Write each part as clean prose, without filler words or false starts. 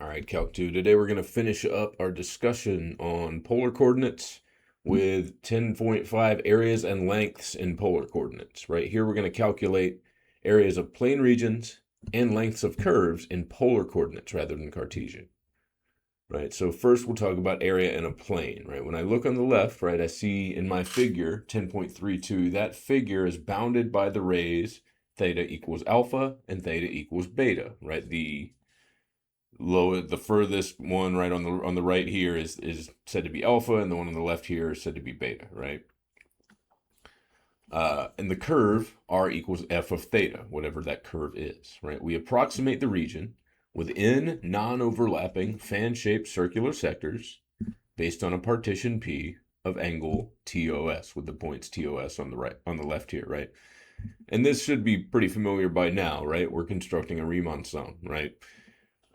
All right, Calc 2. Today we're going to finish up our discussion on polar coordinates with 10.5 areas and lengths in polar coordinates. Right here we're going to calculate areas of plane regions and lengths of curves in polar coordinates rather than Cartesian. Right, so first we'll talk about area in a plane. Right, when I look on the left, right, I see in my figure 10.32, that figure is bounded by the rays theta equals alpha and theta equals beta. Right, the furthest one right on the right here is said to be alpha, and the one on the left here is said to be beta, right? And the curve r equals f of theta, whatever that curve is, right? We approximate the region within non-overlapping fan-shaped circular sectors based on a partition P of angle TOS, with the points TOS on the right, on the left here, right? And this should be pretty familiar by now, right? We're constructing a Riemann sum, right?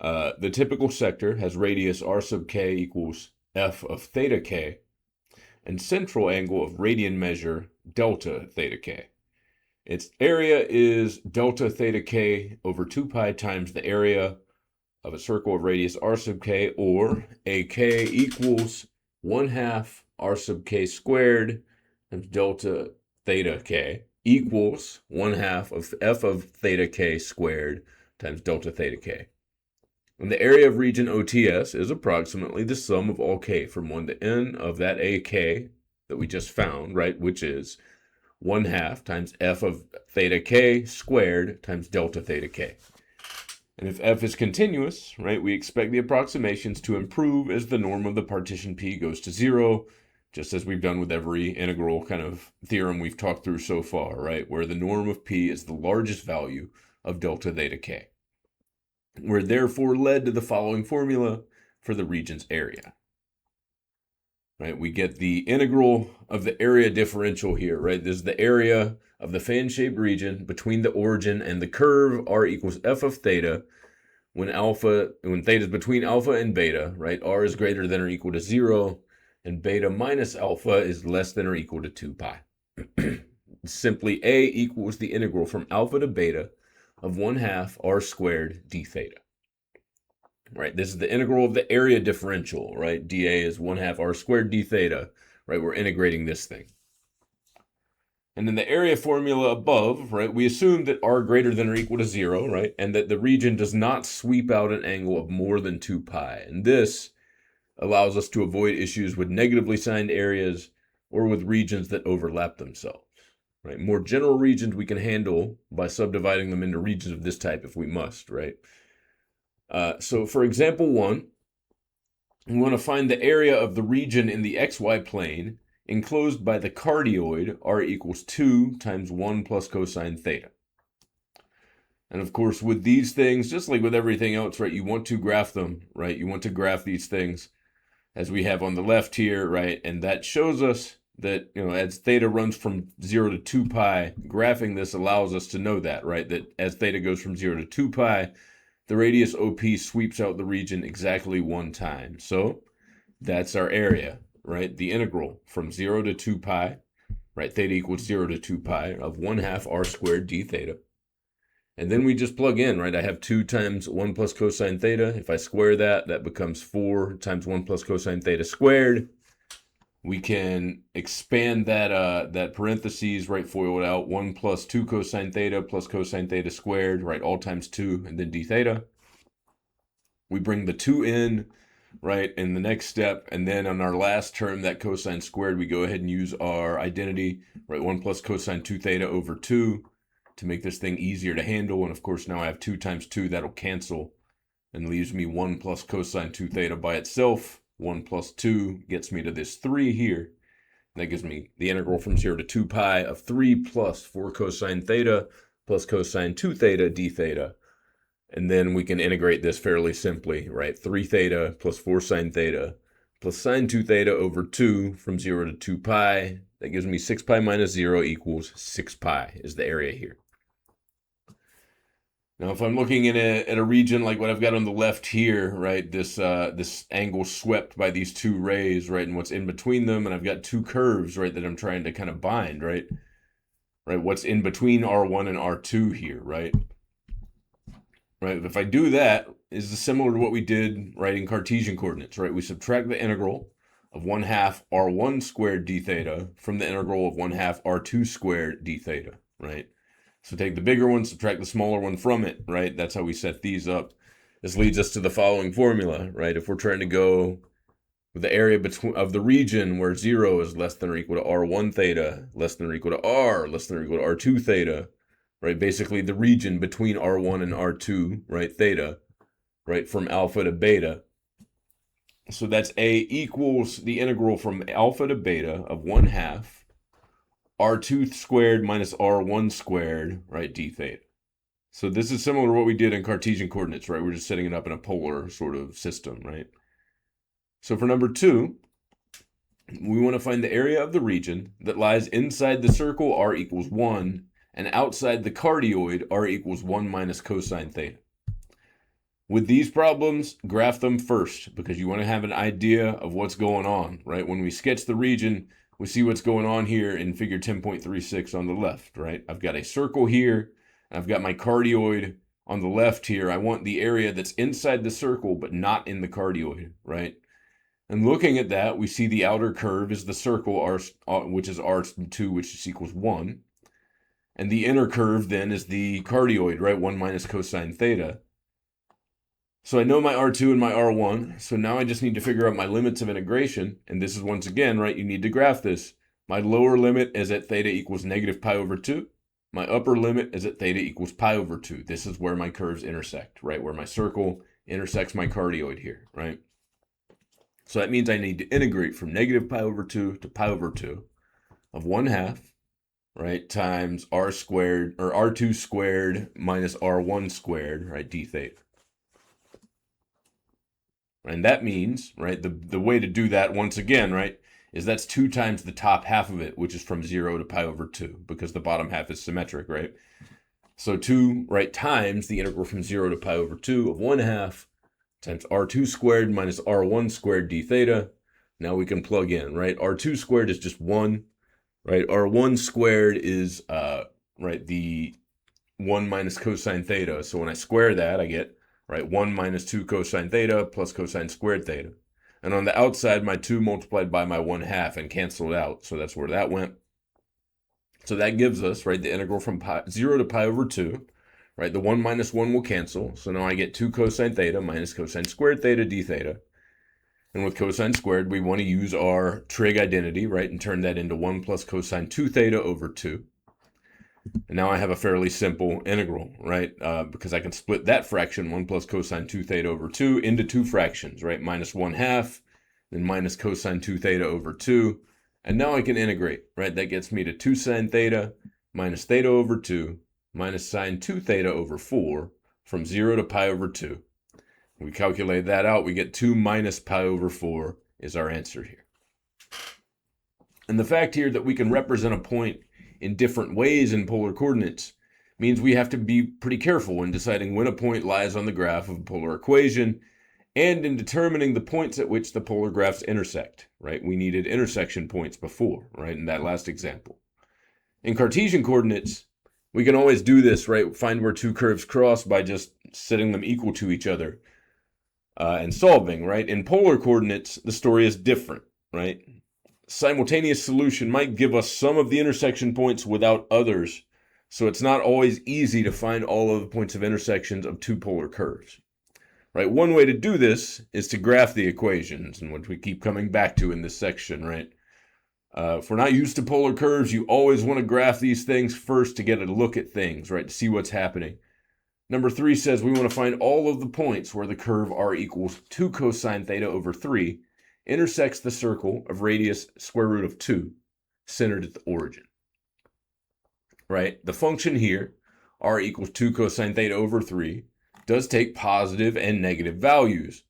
The typical sector has radius r sub k equals f of theta k, and central angle of radian measure delta theta k. Its area is delta theta k over 2 pi times the area of a circle of radius r sub k, or ak equals 1/2 r sub k squared times delta theta k equals 1/2 of f of theta k squared times delta theta k. And the area of region OTS is approximately the sum of all k from 1 to n of that AK that we just found, right, which is 1/2 times f of theta k squared times delta theta k. And if f is continuous, right, we expect the approximations to improve as the norm of the partition P goes to 0, just as we've done with every integral kind of theorem we've talked through so far, right, where the norm of P is the largest value of delta theta k. We're therefore led to the following formula for the region's area. Right, we get the integral of the area differential here, right? This is the area of the fan-shaped region between the origin and the curve r equals f of theta when theta is between alpha and beta, right? R is greater than or equal to 0, and beta minus alpha is less than or equal to 2 pi. Simply A equals the integral from alpha to beta of 1/2 r squared d theta. Right, this is the integral of the area differential, right? dA is 1/2 r squared d theta, right? We're integrating this thing. And in the area formula above, right, we assume that r greater than or equal to 0, right? And that the region does not sweep out an angle of more than 2 pi. And this allows us to avoid issues with negatively signed areas or with regions that overlap themselves. Right? More general regions we can handle by subdividing them into regions of this type if we must, right? So for example 1, we want to find the area of the region in the xy plane enclosed by the cardioid r equals 2 times 1 plus cosine theta. And of course with these things, just like with everything else, right, you want to graph them, right? You want to graph these things as we have on the left here, right? And that shows us that, you know, as theta runs from 0 to 2 pi, graphing this allows us to know that, right? That as theta goes from 0 to 2 pi, the radius OP sweeps out the region exactly 1 time. So that's our area, right? The integral from 0 to 2 pi, right? Theta equals 0 to 2 pi of 1/2 r squared d theta. And then we just plug in, right? I have 2 times 1 plus cosine theta. If I square that, that becomes 4 times 1 plus cosine theta squared. We can expand that parentheses, right, FOIL it out, 1 plus 2 cosine theta plus cosine theta squared, right, all times 2, and then d theta. We bring the 2 in, right, in the next step, and then on our last term, that cosine squared, we go ahead and use our identity, right, 1 plus cosine 2 theta over 2 to make this thing easier to handle. And of course, now I have 2 times 2, that'll cancel, and leaves me 1 plus cosine 2 theta by itself. 1 plus 2 gets me to this 3 here. That gives me the integral from 0 to 2 pi of 3 plus 4 cosine theta plus cosine 2 theta d theta. And then we can integrate this fairly simply, right? 3 theta plus 4 sine theta plus sine 2 theta over 2 from 0 to 2 pi. That gives me 6 pi minus 0 equals 6 pi is the area here. Now, if I'm looking at a region like what I've got on the left here, right, this angle swept by these 2 rays, right, and what's in between them, and I've got 2 curves, right, that I'm trying to kind of bind, right, what's in between R1 and R2 here, right, if I do that, is similar to what we did, right, in Cartesian coordinates, right? We subtract the integral of 1/2 r1 squared d theta from the integral of 1/2 r2 squared d theta, right? So take the bigger one, subtract the smaller one from it, right? That's how we set these up. This leads us to the following formula, right? If we're trying to go with the area of the region where 0 is less than or equal to r1 theta, less than or equal to r, less than or equal to r2 theta, right? Basically the region between r1 and r2, right, theta, right, from alpha to beta. So that's A equals the integral from alpha to beta of 1/2 r2 squared minus r1 squared, right, d theta. So this is similar to what we did in Cartesian coordinates, right? We're just setting it up in a polar sort of system, right? So for number 2, we want to find the area of the region that lies inside the circle r equals 1 and outside the cardioid r equals 1 minus cosine theta. With these problems, graph them first because you want to have an idea of what's going on, right? When we sketch the region, we see what's going on here in figure 10.36 on the left, right? I've got a circle here, and I've got my cardioid on the left here. I want the area that's inside the circle but not in the cardioid, right? And looking at that, we see the outer curve is the circle, r, which is r2, which equals 1. And the inner curve then is the cardioid, right? 1 minus cosine theta. So I know my R2 and my R1, so now I just need to figure out my limits of integration, and this is once again, right, you need to graph this. My lower limit is at theta equals negative pi over 2. My upper limit is at theta equals pi over 2. This is where my curves intersect, right, where my circle intersects my cardioid here, right? So that means I need to integrate from negative pi over 2 to pi over 2 of 1/2, right, times r squared, or r2 squared minus r1 squared, right, d theta. And that means, right, the way to do that, once again, right, is that's 2 times the top half of it, which is from 0 to pi over 2, because the bottom half is symmetric, right? So 2, right, times the integral from 0 to pi over 2 of 1/2 times r2 squared minus r1 squared d theta. Now we can plug in, right? r2 squared is just 1, right? r1 squared is, right, the 1 minus cosine theta. So when I square that, I get, right, 1 minus 2 cosine theta plus cosine squared theta. And on the outside, my 2 multiplied by my 1/2 and canceled out. So that's where that went. So that gives us, right, the integral from 0 to pi over 2. Right, the 1 minus 1 will cancel. So now I get 2 cosine theta minus cosine squared theta d theta. And with cosine squared, we want to use our trig identity, right, and turn that into 1 plus cosine 2 theta over 2. And now I have a fairly simple integral, right? Because I can split that fraction, 1 plus cosine 2 theta over 2, into 2 fractions, right? Minus 1/2, then minus cosine 2 theta over 2. And now I can integrate, right? That gets me to 2 sine theta minus theta over 2 minus sine 2 theta over 4 from 0 to pi over 2. We calculate that out. We get 2 minus pi over 4 is our answer here. And the fact here that we can represent a point in different ways in polar coordinates means we have to be pretty careful when deciding when a point lies on the graph of a polar equation and in determining the points at which the polar graphs intersect, right? We needed intersection points before, right, in that last example. In Cartesian coordinates, we can always do this, right? Find where 2 curves cross by just setting them equal to each other and solving, right? In polar coordinates, the story is different, right? Simultaneous solution might give us some of the intersection points without others, so it's not always easy to find all of the points of intersections of 2 polar curves. Right? One way to do this is to graph the equations, and which we keep coming back to in this section, right? If we're not used to polar curves, you always want to graph these things first to get a look at things, right? To see what's happening. Number 3 says we want to find all of the points where the curve r equals 2 cosine theta over 3 intersects the circle of radius square root of 2, centered at the origin. Right? The function here, r equals 2 cosine theta over 3, does take positive and negative values,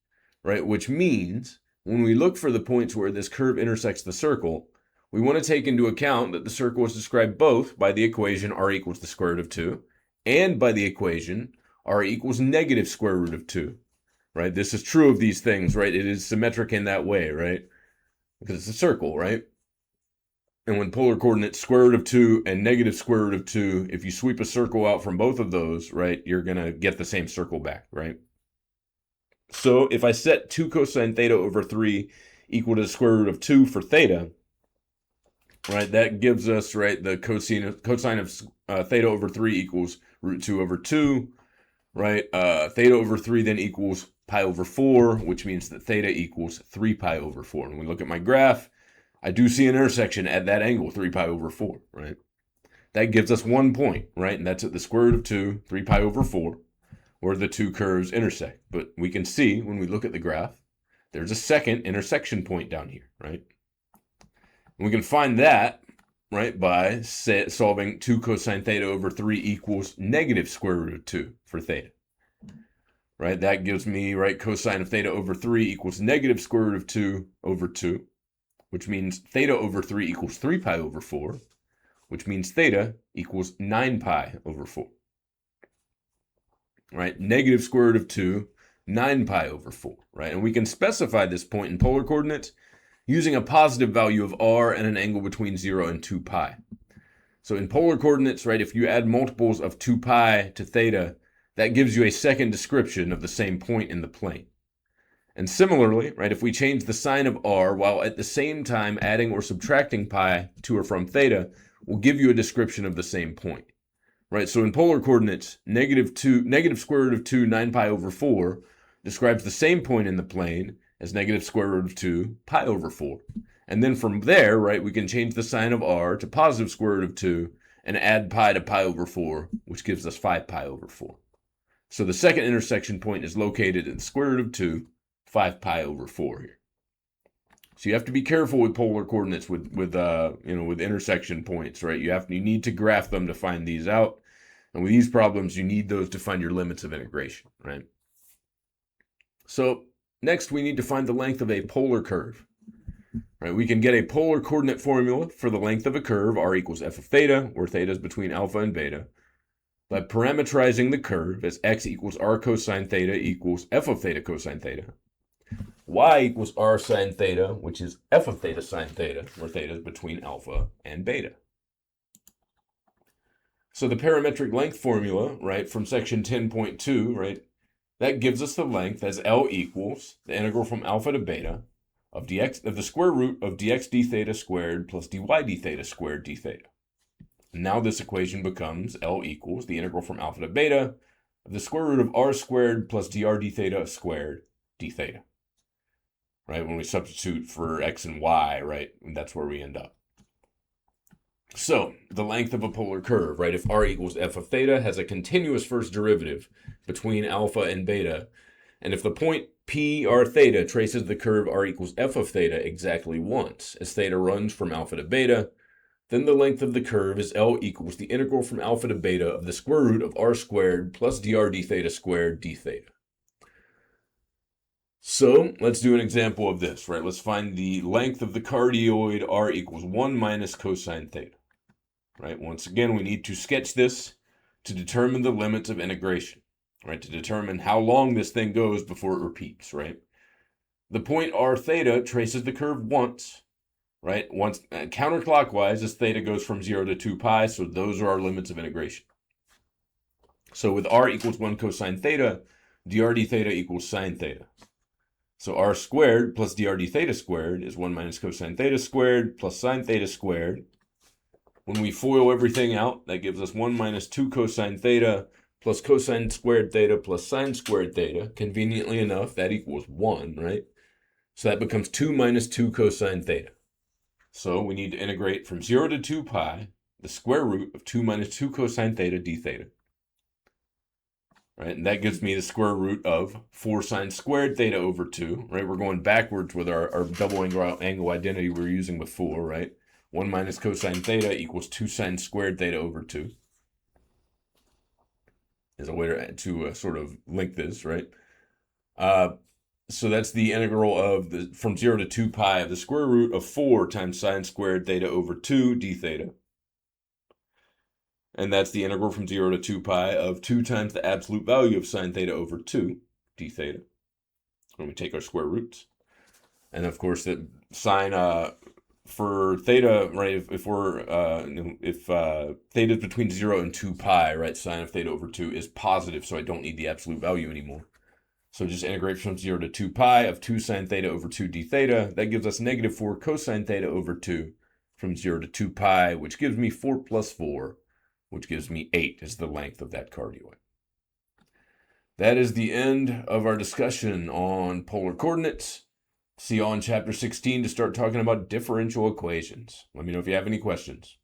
right? Which means when we look for the points where this curve intersects the circle, we want to take into account that the circle is described both by the equation r equals the square root of 2 and by the equation r equals negative square root of 2. Right? This is true of these things, right? It is symmetric in that way, right? Because it's a circle, right? And when polar coordinates square root of 2 and negative square root of 2, if you sweep a circle out from both of those, right, you're going to get the same circle back, right? So if I set 2 cosine theta over 3 equal to the square root of 2 for theta, right, that gives us, right, the cosine of theta over 3 equals root 2 over 2, right? Theta over 3 then equals pi over 4, which means that theta equals 3 pi over 4. And when we look at my graph, I do see an intersection at that angle, 3 pi over 4, right? That gives us 1 point, right? And that's at the square root of 2, 3 pi over 4, where the two curves intersect. But we can see when we look at the graph, there's a second intersection point down here, right? And we can find that, right, by solving 2 cosine theta over 3 equals negative square root of 2 for theta. Right, that gives me, right, cosine of theta over 3 equals negative square root of 2 over 2, which means theta over 3 equals 3 pi over 4, which means theta equals 9 pi over 4. Right, negative square root of 2, 9 pi over 4, right? And we can specify this point in polar coordinates using a positive value of r and an angle between 0 and 2 pi. So in polar coordinates, right, if you add multiples of 2 pi to theta, that gives you a second description of the same point in the plane. And similarly, right, if we change the sign of r while at the same time adding or subtracting pi to or from theta, will give you a description of the same point. Right, so in polar coordinates, negative square root of 2, 9 pi over 4 describes the same point in the plane as negative square root of 2, pi over 4. And then from there, right, we can change the sign of r to positive square root of 2 and add pi to pi over 4, which gives us 5 pi over 4. So the second intersection point is located in the square root of 2, 5 pi over 4 here. So you have to be careful with polar coordinates with intersection points, right? You need to graph them to find these out. And with these problems, you need those to find your limits of integration, right? So next we need to find the length of a polar curve. Right? We can get a polar coordinate formula for the length of a curve, r equals f of theta, where theta is between alpha and beta, by parametrizing the curve as x equals r cosine theta equals f of theta cosine theta. Y equals r sine theta, which is f of theta sine theta, where theta is between alpha and beta. So the parametric length formula, right, from section 10.2, right, that gives us the length as L equals the integral from alpha to beta of the square root of dx d theta squared plus dy d theta squared d theta. And now this equation becomes L equals the integral from alpha to beta of the square root of r squared plus dr d theta squared d theta. Right, when we substitute for x and y, right, that's where we end up. So, the length of a polar curve, right, if r equals f of theta has a continuous first derivative between alpha and beta, and if the point p r theta traces the curve r equals f of theta exactly once, as theta runs from alpha to beta, then the length of the curve is L equals the integral from alpha to beta of the square root of r squared plus dr d theta squared d theta. So let's do an example of this, right? Let's find the length of the cardioid r equals 1 minus cosine theta, right? Once again, we need to sketch this to determine the limits of integration, right? To determine how long this thing goes before it repeats, right? The point r theta traces the curve once, right? Once counterclockwise as theta goes from 0 to 2 pi, so those are our limits of integration. So with r equals 1 cosine theta, dr d theta equals sine theta. So r squared plus dr d theta squared is 1 minus cosine theta squared plus sine theta squared. When we FOIL everything out, that gives us 1 minus 2 cosine theta plus cosine squared theta plus sine squared theta. Conveniently enough, that equals 1, right? So that becomes 2 minus 2 cosine theta. So we need to integrate from 0 to 2 pi the square root of 2 minus 2 cosine theta d theta. Right, and that gives me the square root of 4 sine squared theta over 2, right? We're going backwards with our double angle identity we were using before, right? 1 minus cosine theta equals 2 sine squared theta over 2. Is a way to sort of link this, right? So that's the integral of from 0 to 2 pi of the square root of 4 times sine squared theta over 2 d theta. And that's the integral from 0 to 2 pi of 2 times the absolute value of sine theta over 2 d theta. When we take our square roots. And of course, that sine for theta, right, if theta is between 0 and 2 pi, right, sine of theta over 2 is positive, so I don't need the absolute value anymore. So just integrate from 0 to 2 pi of 2 sine theta over 2 d theta. That gives us negative 4 cosine theta over 2 from 0 to 2 pi, which gives me 4 plus 4, which gives me 8 is the length of that cardioid. That is the end of our discussion on polar coordinates. See you on chapter 16 to start talking about differential equations. Let me know if you have any questions.